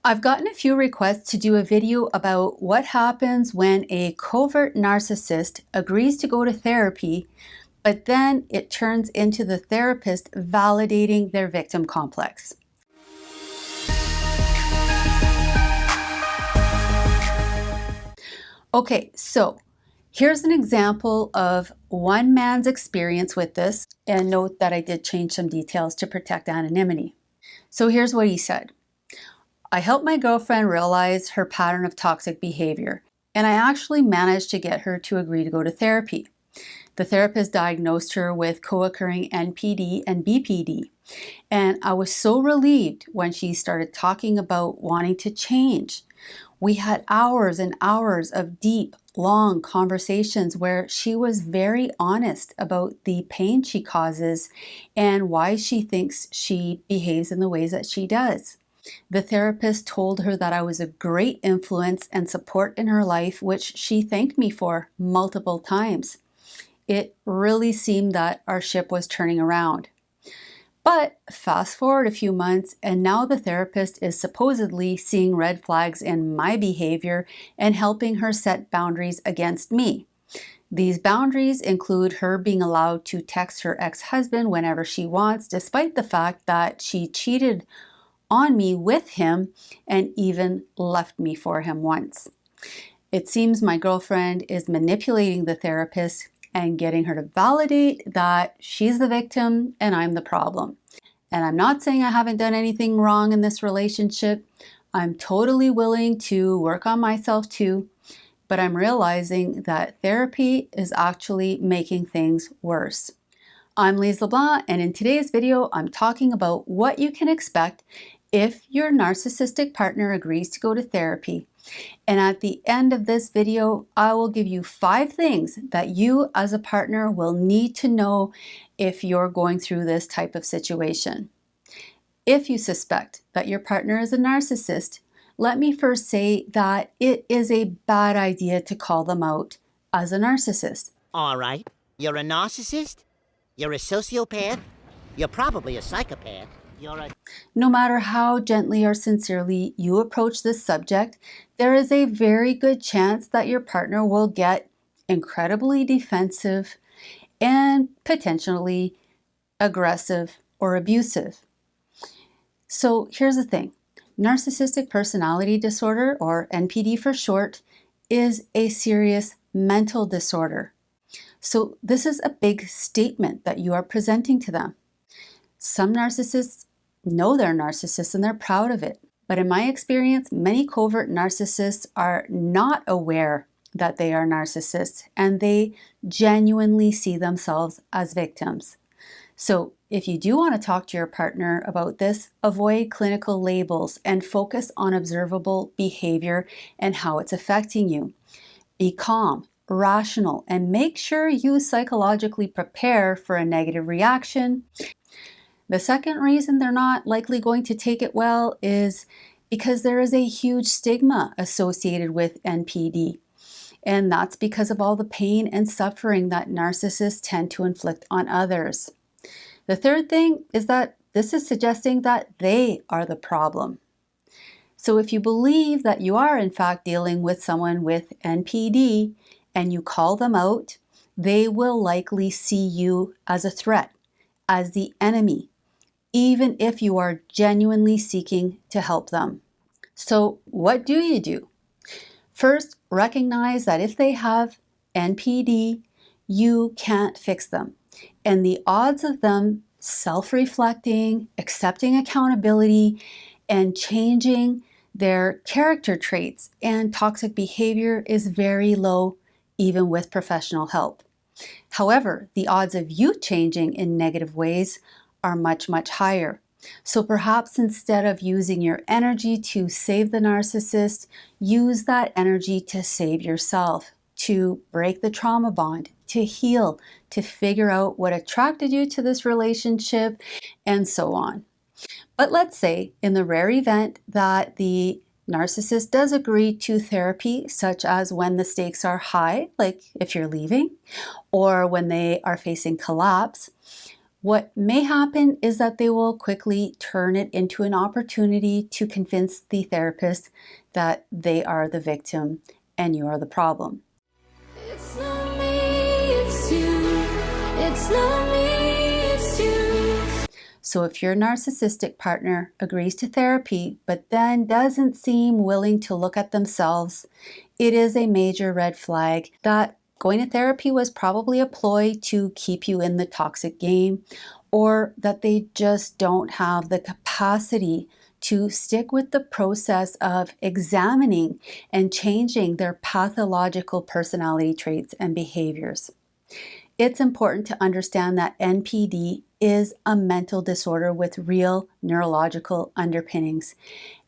I've gotten a few requests to do a video about what happens when a covert narcissist agrees to go to therapy, but then it turns into the therapist validating their victim complex. Okay, so here's an example of one man's experience with this, and note that I did change some details to protect anonymity. So here's what he said. I helped my girlfriend realize her pattern of toxic behavior, and I actually managed to get her to agree to go to therapy. The therapist diagnosed her with co-occurring NPD and BPD, and I was so relieved when she started talking about wanting to change. We had hours and hours of deep, long conversations where she was very honest about the pain she causes and why she thinks she behaves in the ways that she does. The therapist told her that I was a great influence and support in her life, which she thanked me for multiple times. It really seemed that our ship was turning around. But fast forward a few months, and now the therapist is supposedly seeing red flags in my behavior and helping her set boundaries against me. These boundaries include her being allowed to text her ex-husband whenever she wants, despite the fact that she cheated on me with him and even left me for him once. It seems my girlfriend is manipulating the therapist and getting her to validate that she's the victim and I'm the problem. And I'm not saying I haven't done anything wrong in this relationship. I'm totally willing to work on myself too, but I'm realizing that therapy is actually making things worse. I'm Lise Leblanc, and in today's video, I'm talking about what you can expect if your narcissistic partner agrees to go to therapy. And at the end of this video, I will give you 5 things that you as a partner will need to know if you're going through this type of situation. If you suspect that your partner is a narcissist, let me first say that it is a bad idea to call them out as a narcissist. All right, you're a narcissist? You're a sociopath? You're probably a psychopath. No matter how gently or sincerely you approach this subject, there is a very good chance that your partner will get incredibly defensive and potentially aggressive or abusive. So here's the thing. Narcissistic personality disorder, or NPD for short, is a serious mental disorder. So this is a big statement that you are presenting to them. Some narcissists know they're narcissists and they're proud of it. But in my experience, many covert narcissists are not aware that they are narcissists and they genuinely see themselves as victims. So if you do want to talk to your partner about this, avoid clinical labels and focus on observable behavior and how it's affecting you. Be calm, rational, and make sure you psychologically prepare for a negative reaction. The second reason they're not likely going to take it well is because there is a huge stigma associated with NPD. And that's because of all the pain and suffering that narcissists tend to inflict on others. The third thing is that this is suggesting that they are the problem. So if you believe that you are in fact dealing with someone with NPD and you call them out, they will likely see you as a threat, as the enemy, even if you are genuinely seeking to help them. So what do you do? First, recognize that if they have NPD, you can't fix them. And the odds of them self-reflecting, accepting accountability, and changing their character traits and toxic behavior is very low, even with professional help. However, the odds of you changing in negative ways are much, much higher. So perhaps instead of using your energy to save the narcissist, use that energy to save yourself, to break the trauma bond, to heal, to figure out what attracted you to this relationship, and so on. But let's say in the rare event that the narcissist does agree to therapy, such as when the stakes are high, like if you're leaving, or when they are facing collapse, What may happen is that they will quickly turn it into an opportunity to convince the therapist that they are the victim and you are the problem. It's not me, it's you. It's not me, it's you. So if your narcissistic partner agrees to therapy but then doesn't seem willing to look at themselves, it is a major red flag that going to therapy was probably a ploy to keep you in the toxic game, or that they just don't have the capacity to stick with the process of examining and changing their pathological personality traits and behaviors. It's important to understand that NPD is a mental disorder with real neurological underpinnings.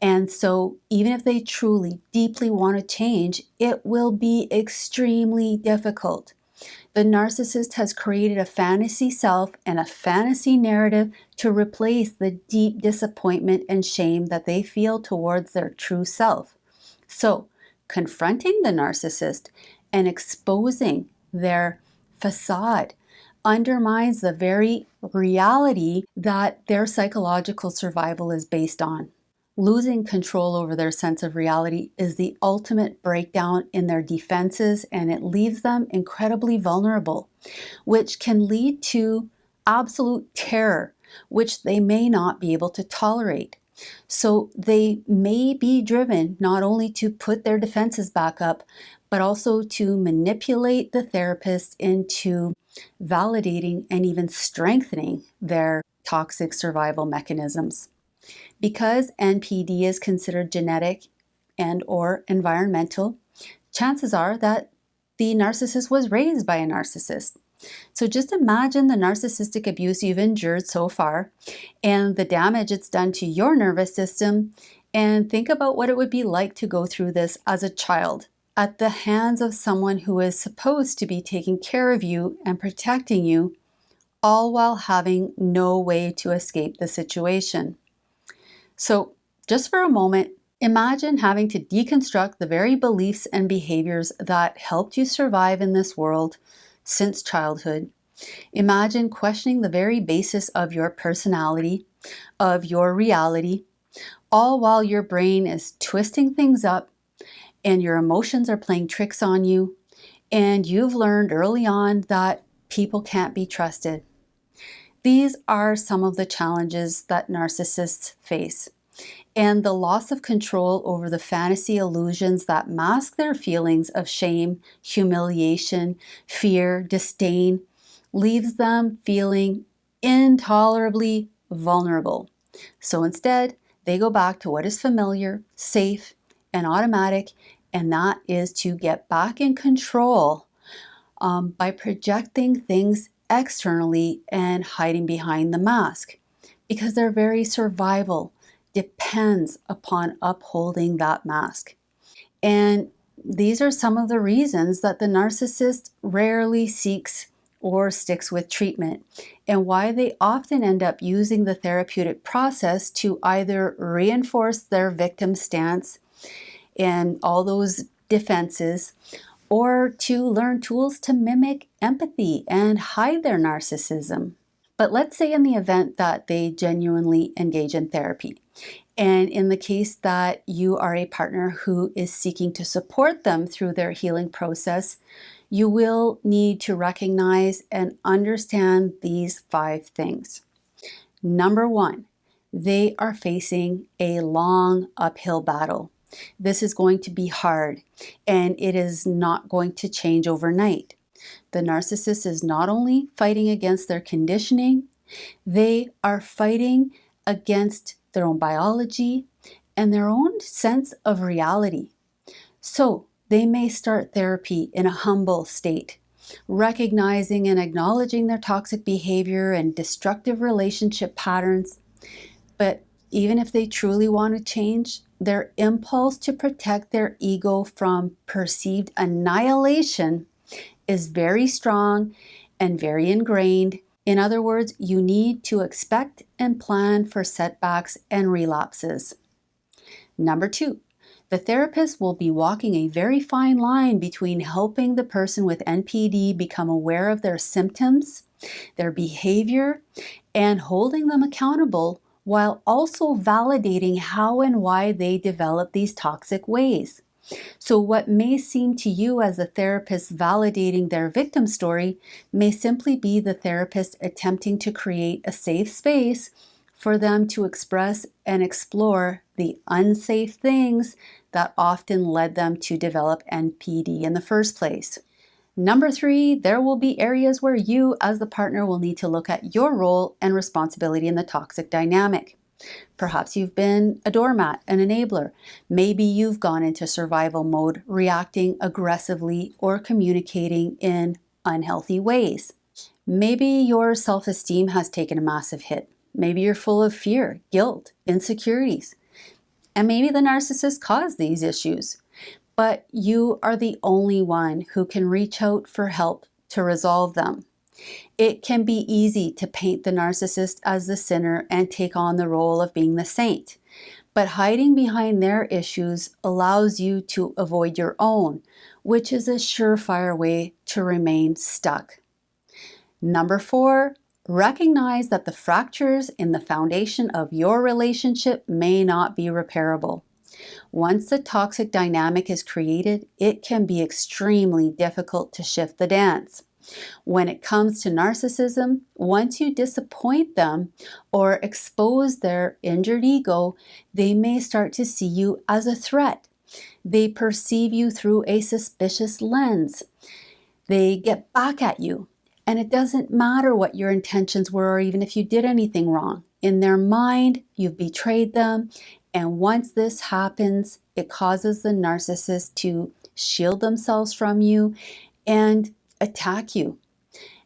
And so, even if they truly, deeply want to change, it will be extremely difficult. The narcissist has created a fantasy self and a fantasy narrative to replace the deep disappointment and shame that they feel towards their true self. So, confronting the narcissist and exposing their facade undermines the very reality that their psychological survival is based on. Losing control over their sense of reality is the ultimate breakdown in their defenses, and it leaves them incredibly vulnerable, which can lead to absolute terror, which they may not be able to tolerate. So they may be driven not only to put their defenses back up, but also to manipulate the therapist into validating and even strengthening their toxic survival mechanisms. Because NPD is considered genetic and or environmental, chances are that the narcissist was raised by a narcissist. So just imagine the narcissistic abuse you've endured so far and the damage it's done to your nervous system, and think about what it would be like to go through this as a child at the hands of someone who is supposed to be taking care of you and protecting you, all while having no way to escape the situation. So, just for a moment, imagine having to deconstruct the very beliefs and behaviors that helped you survive in this world since childhood. Imagine questioning the very basis of your personality, of your reality, all while your brain is twisting things up and your emotions are playing tricks on you, and you've learned early on that people can't be trusted. These are some of the challenges that narcissists face. And the loss of control over the fantasy illusions that mask their feelings of shame, humiliation, fear, disdain, leaves them feeling intolerably vulnerable. So instead, they go back to what is familiar, safe, and automatic, and that is to get back in control by projecting things externally and hiding behind the mask, because their very survival depends upon upholding that mask. And these are some of the reasons that the narcissist rarely seeks or sticks with treatment, and why they often end up using the therapeutic process to either reinforce their victim stance and all those defenses, or to learn tools to mimic empathy and hide their narcissism. But let's say in the event that they genuinely engage in therapy, and in the case that you are a partner who is seeking to support them through their healing process, you will need to recognize and understand these 5 things. Number 1, they are facing a long uphill battle. This is going to be hard, and it is not going to change overnight. The narcissist is not only fighting against their conditioning, they are fighting against their own biology and their own sense of reality. So they may start therapy in a humble state, recognizing and acknowledging their toxic behavior and destructive relationship patterns. But even if they truly want to change, their impulse to protect their ego from perceived annihilation is very strong and very ingrained. In other words, you need to expect and plan for setbacks and relapses. Number 2, the therapist will be walking a very fine line between helping the person with NPD become aware of their symptoms their behavior, and holding them accountable while also validating how and why they develop these toxic ways. So what may seem to you as a therapist validating their victim story may simply be the therapist attempting to create a safe space for them to express and explore the unsafe things that often led them to develop NPD in the first place. Number 3, there will be areas where you as the partner will need to look at your role and responsibility in the toxic dynamic. Perhaps you've been a doormat, an enabler. Maybe you've gone into survival mode, reacting aggressively or communicating in unhealthy ways. Maybe your self-esteem has taken a massive hit. Maybe you're full of fear, guilt, insecurities. And maybe the narcissist caused these issues. But you are the only one who can reach out for help to resolve them. It can be easy to paint the narcissist as the sinner and take on the role of being the saint. But hiding behind their issues allows you to avoid your own, which is a surefire way to remain stuck. Number 4, recognize that the fractures in the foundation of your relationship may not be repairable. Once the toxic dynamic is created, it can be extremely difficult to shift the dance. When it comes to narcissism, once you disappoint them or expose their injured ego, they may start to see you as a threat. They perceive you through a suspicious lens. They get back at you, and it doesn't matter what your intentions were or even if you did anything wrong. In their mind, you've betrayed them, and once this happens, it causes the narcissist to shield themselves from you and attack you.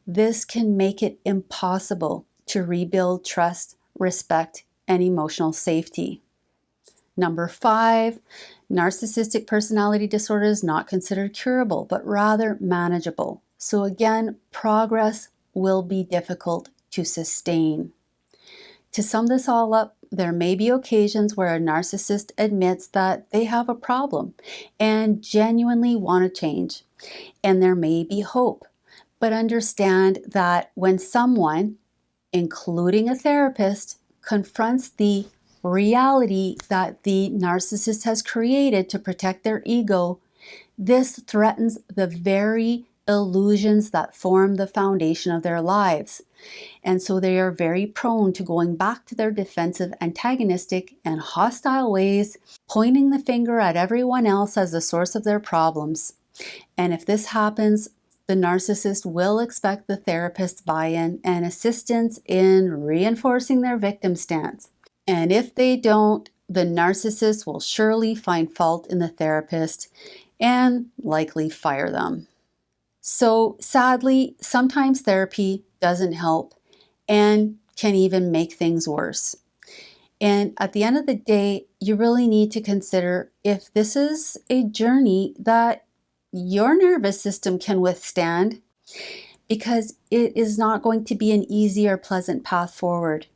This can make it impossible to rebuild trust, respect, and emotional safety. Number 5, narcissistic personality disorder is not considered curable, but rather manageable. So again, progress will be difficult to sustain. To sum this all up, there may be occasions where a narcissist admits that they have a problem and genuinely want to change. And there may be hope. But understand that when someone, including a therapist, confronts the reality that the narcissist has created to protect their ego, this threatens the very illusions that form the foundation of their lives. And so they are very prone to going back to their defensive, antagonistic, and hostile ways, pointing the finger at everyone else as the source of their problems. And if this happens, the narcissist will expect the therapist's buy-in and assistance in reinforcing their victim stance. And if they don't, the narcissist will surely find fault in the therapist and likely fire them. So sadly, sometimes therapy doesn't help and can even make things worse. And at the end of the day, you really need to consider if this is a journey that your nervous system can withstand, because it is not going to be an easy or pleasant path forward.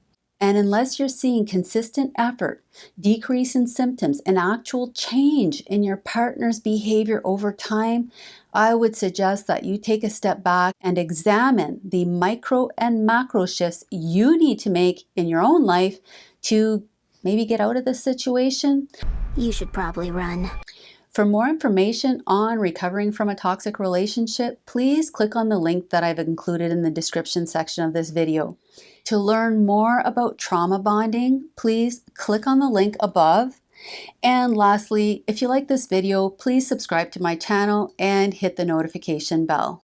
And unless you're seeing consistent effort, decrease in symptoms, and actual change in your partner's behavior over time, I would suggest that you take a step back and examine the micro and macro shifts you need to make in your own life to maybe get out of this situation. You should probably run. For more information on recovering from a toxic relationship, please click on the link that I've included in the description section of this video. To learn more about trauma bonding, please click on the link above. And lastly, if you like this video, please subscribe to my channel and hit the notification bell.